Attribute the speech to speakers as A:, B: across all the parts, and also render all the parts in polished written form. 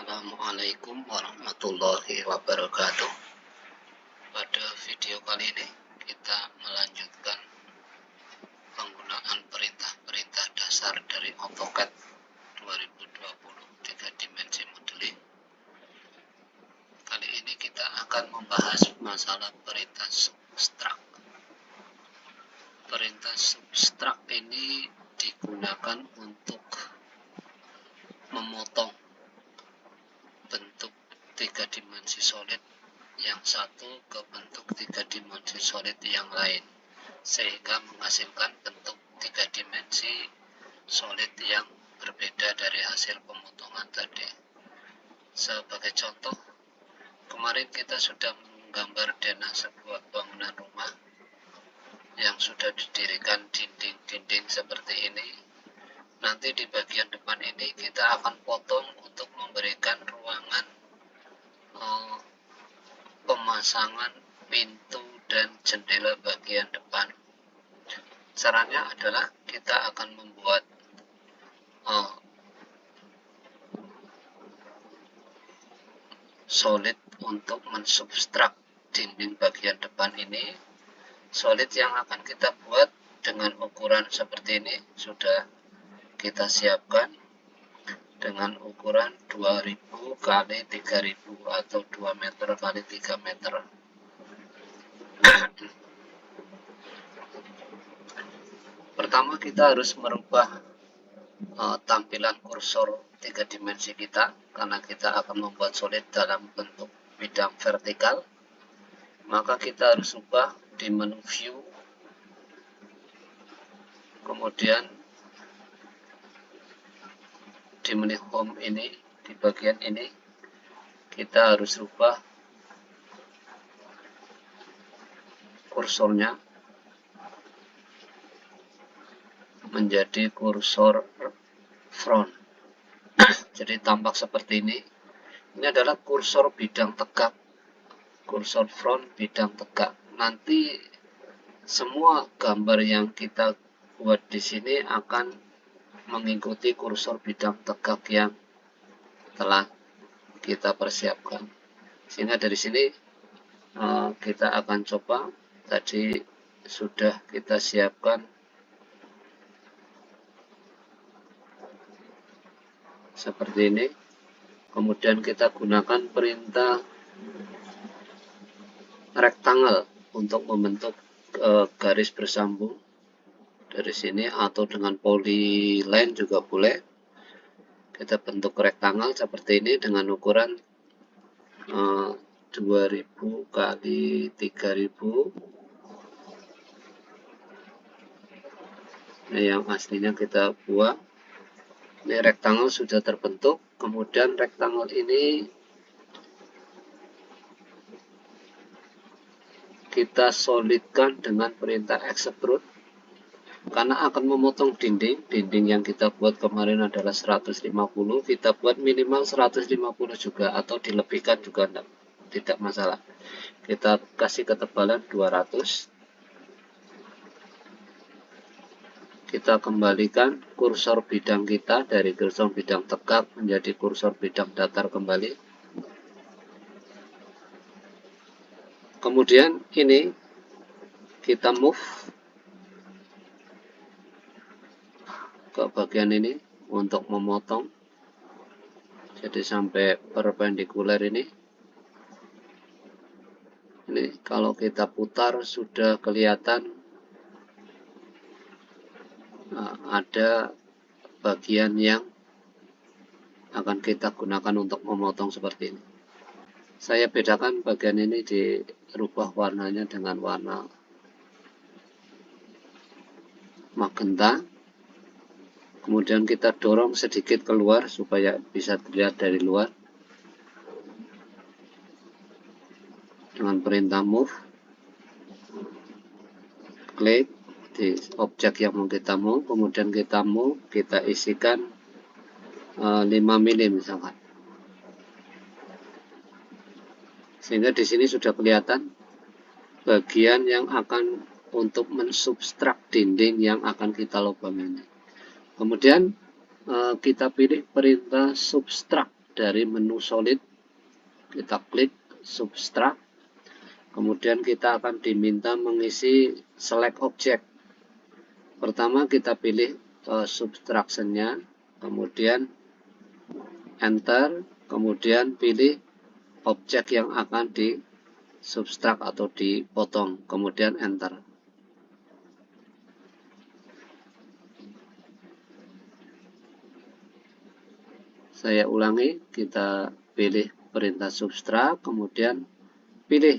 A: Assalamualaikum warahmatullahi wabarakatuh. Pada video kali ini kita melanjutkan penggunaan perintah-perintah dasar dari AutoCAD 2020 3 dimensi modeling. Kali ini kita akan membahas masalah perintah subtract. Perintah subtract ini digunakan untuk memotong bentuk 3 dimensi solid yang satu ke bentuk 3 dimensi solid yang lain, sehingga menghasilkan bentuk 3 dimensi solid yang berbeda dari hasil pemotongan tadi. Sebagai contoh, kemarin kita sudah menggambar denah sebuah bangunan rumah yang sudah didirikan dinding-dinding seperti ini. Nanti di bagian depan ini kita akan potong untuk memberikan ruangan pemasangan pintu dan jendela bagian depan. Caranya adalah kita akan membuat solid untuk mensubstrak dinding bagian depan ini. Solid yang akan kita buat dengan ukuran seperti ini sudah kita siapkan dengan ukuran 2000 kali 3000 atau 2 meter kali 3 meter. Pertama kita harus merubah tampilan kursor 3 dimensi kita, karena kita akan membuat solid dalam bentuk bidang vertikal. Maka kita harus ubah di menu view, kemudian di menu home ini, di bagian ini kita harus rubah kursornya menjadi kursor front. Jadi tampak seperti ini. Ini adalah kursor bidang tegak, kursor front bidang tegak. Nanti semua gambar yang kita buat di sini akan mengikuti kursor bidang tegak yang telah kita persiapkan. Sehingga dari sini kita akan coba. Tadi sudah kita siapkan seperti ini. Kemudian kita gunakan perintah rectangle untuk membentuk garis bersambung dari sini, atau dengan polyline juga boleh. Kita bentuk rectangle seperti ini dengan ukuran 2000 kali 3000. Nah, yang aslinya kita buang. Ini rectangle sudah terbentuk. Kemudian rectangle ini kita solidkan dengan perintah extrude, karena akan memotong dinding yang kita buat kemarin adalah 150, kita buat minimal 150 juga, atau dilebihkan juga tidak masalah. Kita kasih ketebalan 200. Kita kembalikan kursor bidang kita dari kursor bidang tegak menjadi kursor bidang datar kembali. Kemudian ini kita move ke bagian ini untuk memotong, jadi sampai perpendikuler ini. Ini kalau kita putar sudah kelihatan ada bagian yang akan kita gunakan untuk memotong seperti ini. Saya bedakan bagian ini, dirubah warnanya dengan warna magenta. Kemudian kita dorong sedikit keluar supaya bisa terlihat dari luar dengan perintah move. Klik di objek yang mau kita move, kemudian kita move, kita isikan 5 mm misalkan. Sehingga di sini sudah kelihatan bagian yang akan untuk mensubstrak dinding yang akan kita lubang ini. Kemudian kita pilih perintah subtract dari menu solid, kita klik subtract, kemudian kita akan diminta mengisi select object. Pertama kita pilih subtraction-nya, kemudian enter, kemudian pilih objek yang akan di subtract atau dipotong, kemudian enter. Saya ulangi, kita pilih perintah subtract, kemudian pilih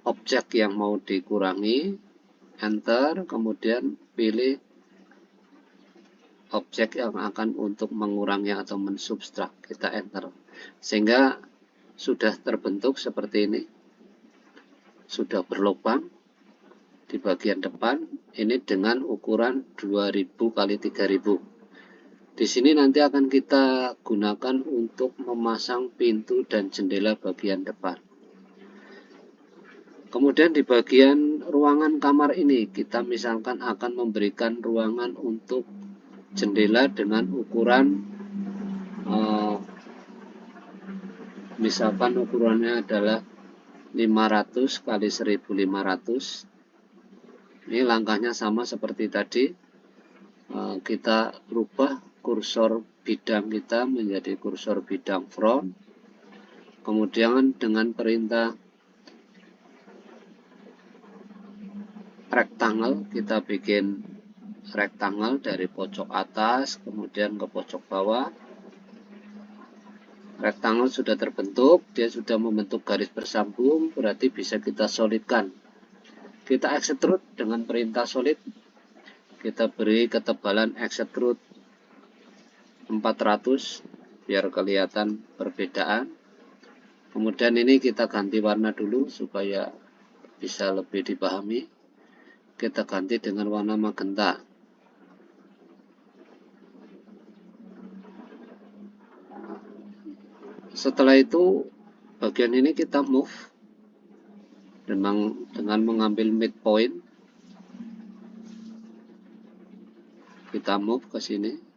A: objek yang mau dikurangi, enter, kemudian pilih objek yang akan untuk mengurangi atau mensubtract, kita enter. Sehingga sudah terbentuk seperti ini, sudah berlubang di bagian depan, ini dengan ukuran 2000 kali 3000. Di sini nanti akan kita gunakan untuk memasang pintu dan jendela bagian depan. Kemudian di bagian ruangan kamar ini, kita misalkan akan memberikan ruangan untuk jendela dengan ukuran misalkan ukurannya adalah 500 kali 1500. Ini langkahnya sama seperti tadi. Kita rubah kursor bidang kita menjadi kursor bidang front, kemudian dengan perintah rectangle kita bikin rectangle dari pojok atas kemudian ke pojok bawah. Rectangle sudah terbentuk, dia sudah membentuk garis bersambung, berarti bisa kita solidkan. Kita extrude dengan perintah solid, kita beri ketebalan extrude 400 biar kelihatan perbedaan. Kemudian ini kita ganti warna dulu supaya bisa lebih dipahami. Kita ganti dengan warna magenta. Setelah itu bagian ini kita move dengan mengambil midpoint. Kita move ke sini.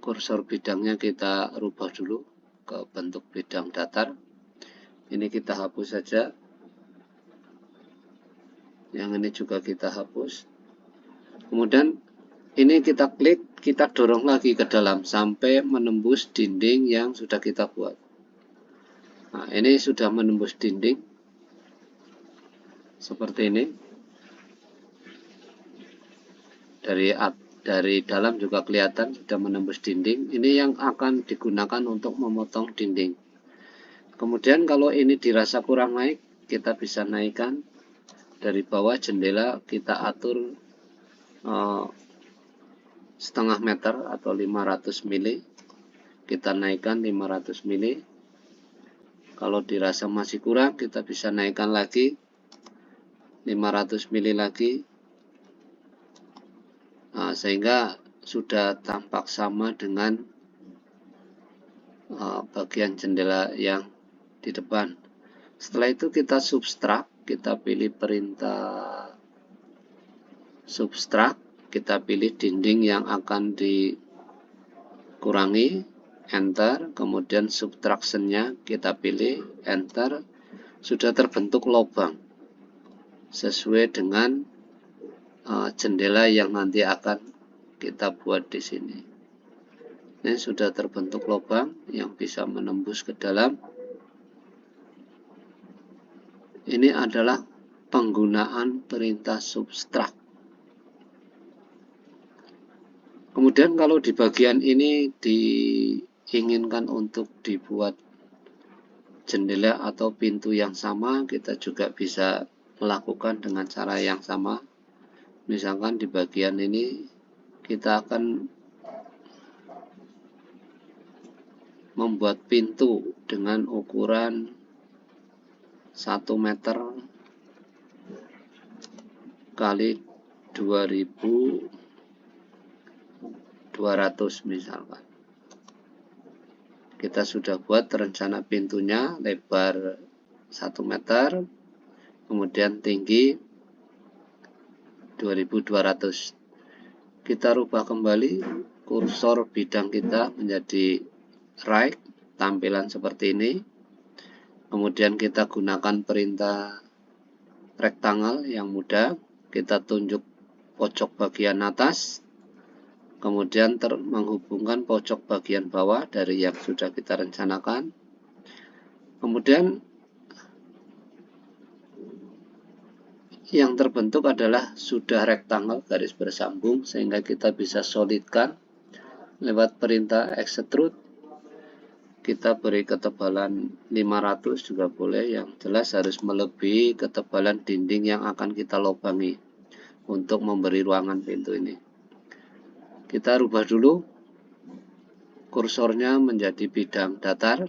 A: Kursor bidangnya kita rubah dulu ke bentuk bidang datar. Ini kita hapus saja. Yang ini juga kita hapus. Kemudian ini kita klik, kita dorong lagi ke dalam sampai menembus dinding yang sudah kita buat. Nah, ini sudah menembus dinding. Seperti ini. Dari dalam juga kelihatan sudah menembus dinding. Ini yang akan digunakan untuk memotong dinding. Kemudian kalau ini dirasa kurang naik, kita bisa naikkan dari bawah jendela, kita atur setengah meter atau 500 mili. Kita naikkan 500 mili. Kalau dirasa masih kurang, kita bisa naikkan lagi 500 mili lagi. Sehingga sudah tampak sama dengan bagian jendela yang di depan. Setelah itu kita subtract, kita pilih perintah subtract, kita pilih dinding yang akan dikurangi, enter, kemudian subtraction-nya kita pilih, enter. Sudah terbentuk lubang sesuai dengan jendela yang nanti akan kita buat di sini. Ini sudah terbentuk lubang yang bisa menembus ke dalam. Ini adalah penggunaan perintah subtract. Kemudian kalau di bagian ini diinginkan untuk dibuat jendela atau pintu yang sama, kita juga bisa melakukan dengan cara yang sama. Misalkan di bagian ini kita akan membuat pintu dengan ukuran 1 meter kali 2200 misalkan. Kita sudah buat rencana pintunya lebar 1 meter, kemudian tinggi 2200. Kita rubah kembali kursor bidang kita menjadi right, tampilan seperti ini. Kemudian kita gunakan perintah rectangle yang mudah. Kita tunjuk pojok bagian atas, kemudian menghubungkan pojok bagian bawah dari yang sudah kita rencanakan. Kemudian yang terbentuk adalah sudah rectangle garis bersambung, sehingga kita bisa solidkan lewat perintah extrude. Kita beri ketebalan 500 juga boleh, yang jelas harus melebihi ketebalan dinding yang akan kita lubangi untuk memberi ruangan pintu ini. Kita rubah dulu kursornya menjadi bidang datar.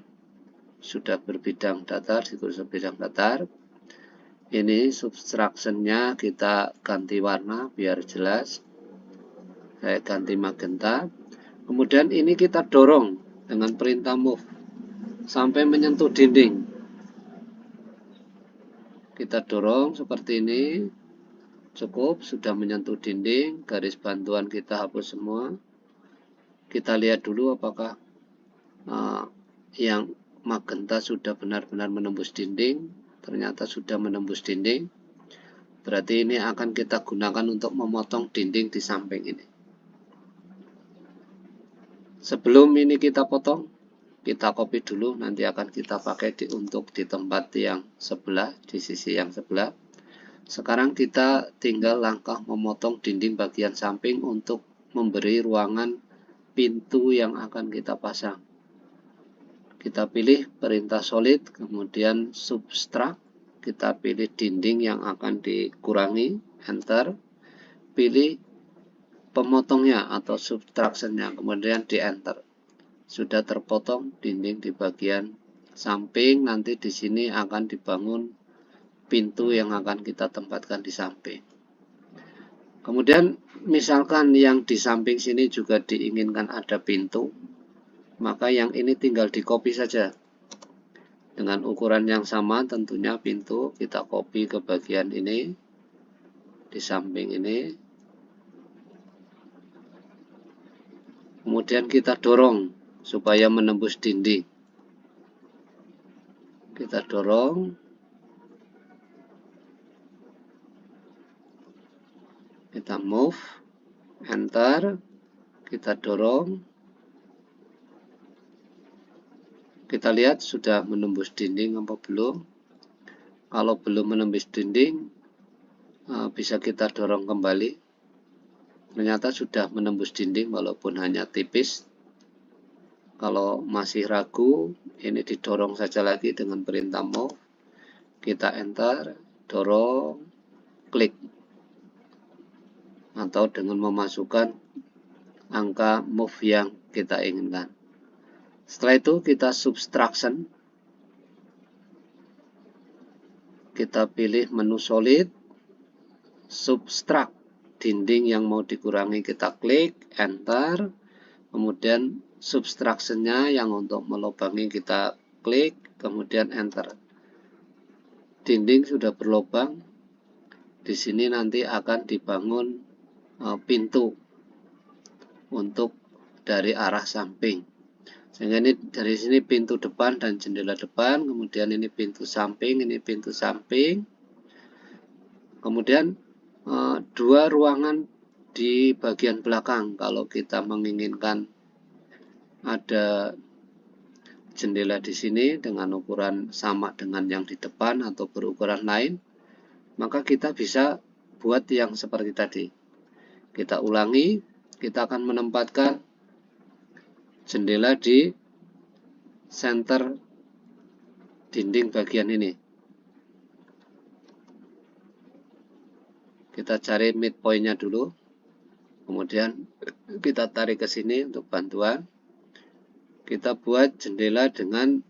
A: Sudah berbidang datar di kursor bidang datar. Ini subtraction-nya kita ganti warna biar jelas. Saya ganti magenta. Kemudian ini kita dorong dengan perintah move sampai menyentuh dinding. Kita dorong seperti ini. Cukup, sudah menyentuh dinding. Garis bantuan kita hapus semua. Kita lihat dulu apakah yang magenta sudah benar-benar menembus dinding. Ternyata sudah menembus dinding. Berarti ini akan kita gunakan untuk memotong dinding di samping ini. Sebelum ini kita potong, kita copy dulu, nanti akan kita pakai untuk di tempat yang sebelah, di sisi yang sebelah. Sekarang kita tinggal langkah memotong dinding bagian samping untuk memberi ruangan pintu yang akan kita pasang. Kita pilih perintah solid, kemudian subtract, kita pilih dinding yang akan dikurangi, enter, pilih pemotongnya atau subtraction-nya, kemudian di enter. Sudah terpotong dinding di bagian samping, nanti di sini akan dibangun pintu yang akan kita tempatkan di samping. Kemudian misalkan yang di samping sini juga diinginkan ada pintu, maka yang ini tinggal di copy saja. Dengan ukuran yang sama tentunya pintu, kita copy ke bagian ini, di samping ini. Kemudian kita dorong supaya menembus dinding. Kita dorong. Kita move, enter, kita dorong. Kita lihat sudah menembus dinding apa belum. Kalau belum menembus dinding, bisa kita dorong kembali. Ternyata sudah menembus dinding walaupun hanya tipis. Kalau masih ragu, ini didorong saja lagi dengan perintah move. Kita enter, dorong, klik. Atau dengan memasukkan angka move yang kita inginkan. Setelah itu kita subtraction. Kita pilih menu solid, subtract dinding yang mau dikurangi, kita klik, enter. Kemudian subtraction-nya yang untuk melubangi kita klik, kemudian enter. Dinding sudah berlubang. Di sini nanti akan dibangun pintu untuk dari arah samping. Sehingga ini dari sini pintu depan dan jendela depan, kemudian ini pintu samping, ini pintu samping. Kemudian dua ruangan di bagian belakang. Kalau kita menginginkan ada jendela di sini dengan ukuran sama dengan yang di depan atau berukuran lain, maka kita bisa buat yang seperti tadi. Kita ulangi, kita akan menempatkan jendela di center dinding bagian ini. Kita cari midpoint-nya dulu, kemudian kita tarik ke sini untuk bantuan. Kita buat jendela dengan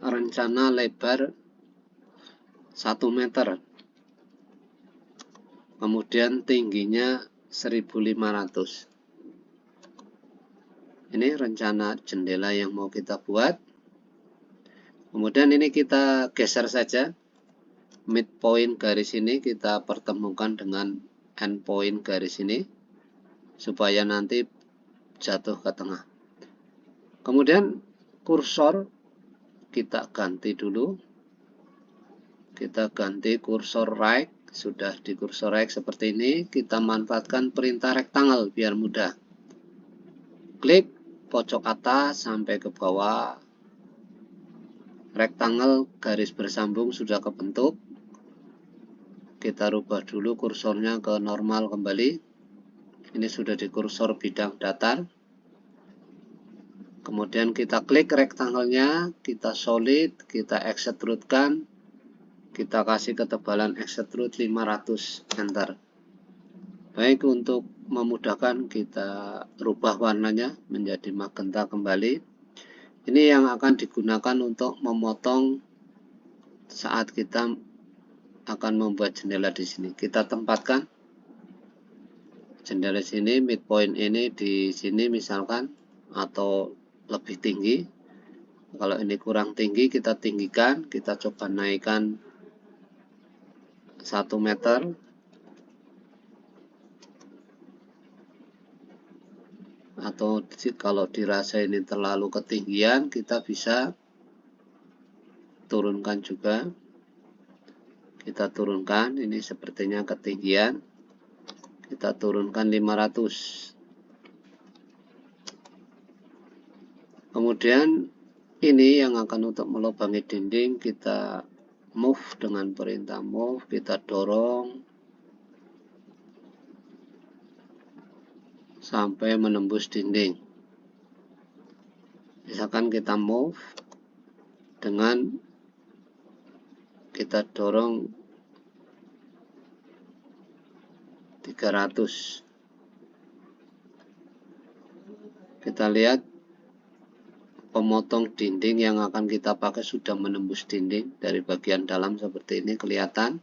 A: rencana lebar 1 meter, kemudian tingginya 1500. Ini rencana jendela yang mau kita buat. Kemudian ini kita geser saja midpoint garis ini kita pertemukan dengan endpoint garis ini supaya nanti jatuh ke tengah. Kemudian kursor kita ganti dulu. Kita ganti kursor right. Sudah di kursor right seperti ini. Kita manfaatkan perintah rectangle biar mudah. Klik pojok atas sampai ke bawah. Rectangle garis bersambung sudah kebentuk. Kita rubah dulu kursornya ke normal kembali. Ini sudah di kursor bidang datar. Kemudian kita klik rectangle-nya, kita solid, kita extrude-kan, kita kasih ketebalan extrude 500, enter. Baik, untuk memudahkan kita rubah warnanya menjadi magenta kembali. Ini yang akan digunakan untuk memotong saat kita akan membuat jendela di sini. Kita tempatkan jendela sini, midpoint ini di sini misalkan, atau lebih tinggi. Kalau ini kurang tinggi, kita tinggikan, kita coba naikkan 1 meter. Atau kalau dirasa ini terlalu ketinggian, kita bisa turunkan juga. Kita turunkan, ini sepertinya ketinggian. Kita turunkan 500. Kemudian ini yang akan untuk melubangi dinding, kita move dengan perintah move, kita dorong sampai menembus dinding. Misalkan kita move dengan kita dorong 300. Kita lihat pemotong dinding yang akan kita pakai sudah menembus dinding. Dari bagian dalam seperti ini kelihatan,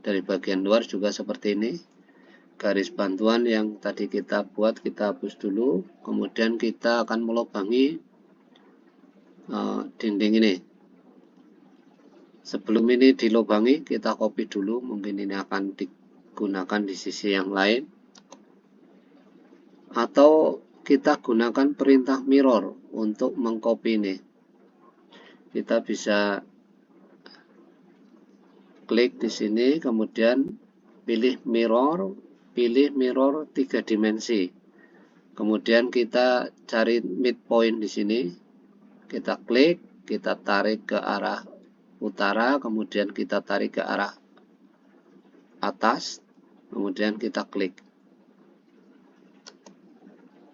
A: dari bagian luar juga seperti ini. Garis bantuan yang tadi kita buat kita hapus dulu, kemudian kita akan melubangi dinding ini. Sebelum ini dilubangi, kita copy dulu, mungkin ini akan digunakan di sisi yang lain, atau kita gunakan perintah mirror untuk mengcopy ini. Kita bisa klik di sini, kemudian pilih mirror 3 dimensi. Kemudian kita cari midpoint di sini. Kita klik, kita tarik ke arah utara, kemudian kita tarik ke arah atas, kemudian kita klik.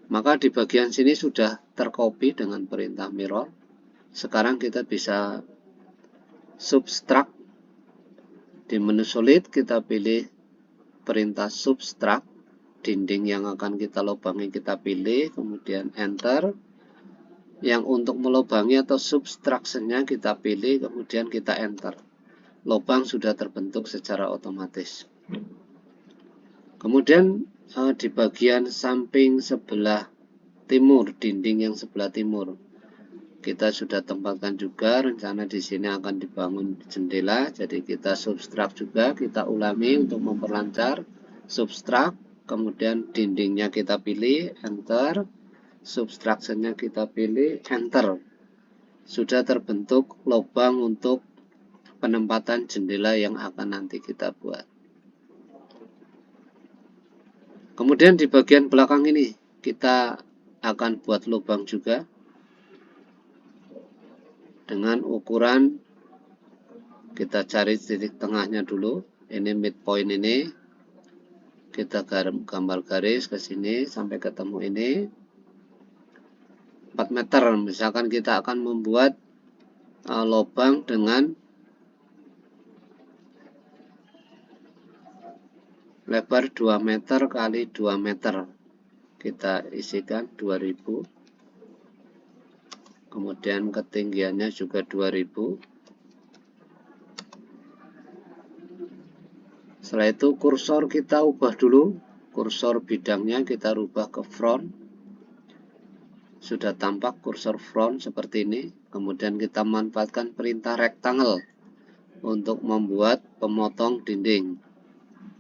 A: Maka di bagian sini sudah tercopy dengan perintah mirror. Sekarang kita bisa subtract. Di menu solid kita pilih perintah subtract. Dinding yang akan kita lubangi kita pilih, kemudian enter. Yang untuk melubangi atau subtraction-nya kita pilih, kemudian kita enter. Lubang sudah terbentuk secara otomatis. Kemudian di bagian samping sebelah timur, dinding yang sebelah timur, kita sudah tempatkan juga. Rencana di sini akan dibangun jendela, jadi kita subtract juga, kita ulangi untuk memperlancar. Subtract, kemudian dindingnya kita pilih, enter. Subtraction-nya kita pilih, enter. Sudah terbentuk lubang untuk penempatan jendela yang akan nanti kita buat. Kemudian di bagian belakang ini kita akan buat lubang juga dengan ukuran, kita cari titik tengahnya dulu. Ini midpoint ini, kita gambar garis ke sini sampai ketemu ini 4 meter. Misalkan kita akan membuat lubang dengan lebar 2 meter kali 2 meter. Kita isikan 2000. Kemudian ketinggiannya juga 2000. Setelah itu kursor kita ubah dulu. Kursor bidangnya kita rubah ke front. Sudah tampak kursor front seperti ini. Kemudian kita manfaatkan perintah rectangle untuk membuat pemotong dinding.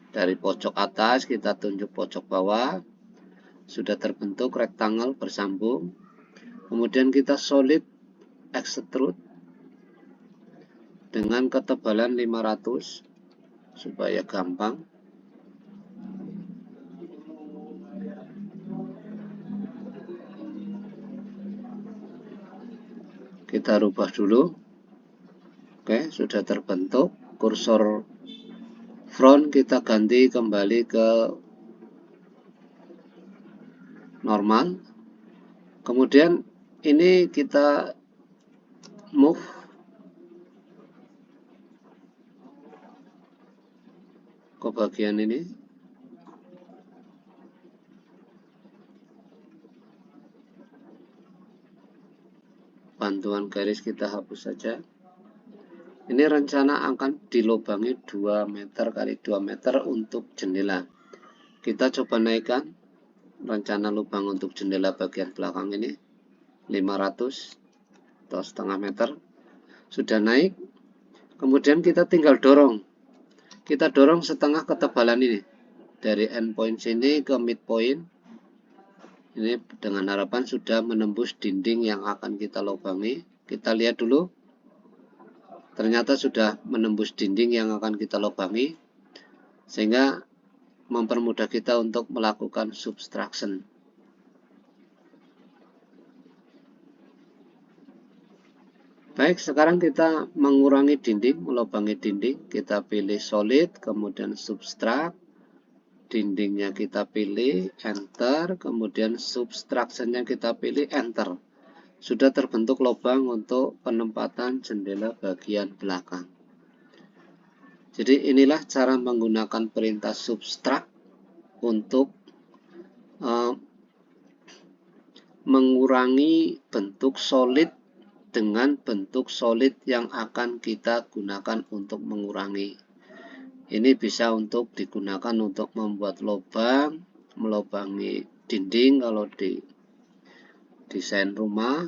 A: Dari pojok atas kita tunjuk pojok bawah, sudah terbentuk rectangle bersambung. Kemudian kita solid extrude dengan ketebalan 500 supaya gampang. Kita rubah dulu. Oke, sudah terbentuk. Kursor front kita ganti kembali ke normal. Kemudian ini kita move ke bagian ini. Bantuan garis kita hapus saja. Ini rencana akan dilubangi 2 meter kali 2 meter untuk jendela. Kita coba naikkan rencana lubang untuk jendela bagian belakang ini 500 atau setengah meter. Sudah naik. Kemudian kita tinggal dorong. Kita dorong setengah ketebalan ini dari endpoint sini ke midpoint. Ini dengan harapan sudah menembus dinding yang akan kita lubangi. Kita lihat dulu. Ternyata sudah menembus dinding yang akan kita lubangi, sehingga mempermudah kita untuk melakukan subtraction. Baik, sekarang kita mengurangi dinding, melubangi dinding. Kita pilih solid, kemudian subtract. Dindingnya kita pilih, enter, kemudian subtractionnya kita pilih, enter. Sudah terbentuk lubang untuk penempatan jendela bagian belakang. Jadi inilah cara menggunakan perintah subtract untuk mengurangi bentuk solid dengan bentuk solid yang akan kita gunakan untuk mengurangi. Ini bisa untuk digunakan untuk membuat lubang, melubangi dinding kalau di desain rumah,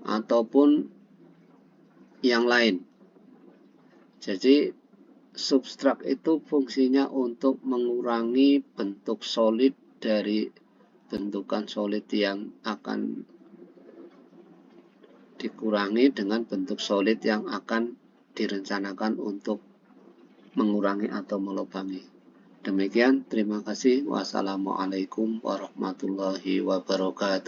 A: ataupun yang lain. Jadi subtract itu fungsinya untuk mengurangi bentuk solid dari bentukan solid yang akan dikurangi dengan bentuk solid yang akan direncanakan untuk mengurangi atau melubangi. Demikian, terima kasih. Wassalamualaikum warahmatullahi wabarakatuh.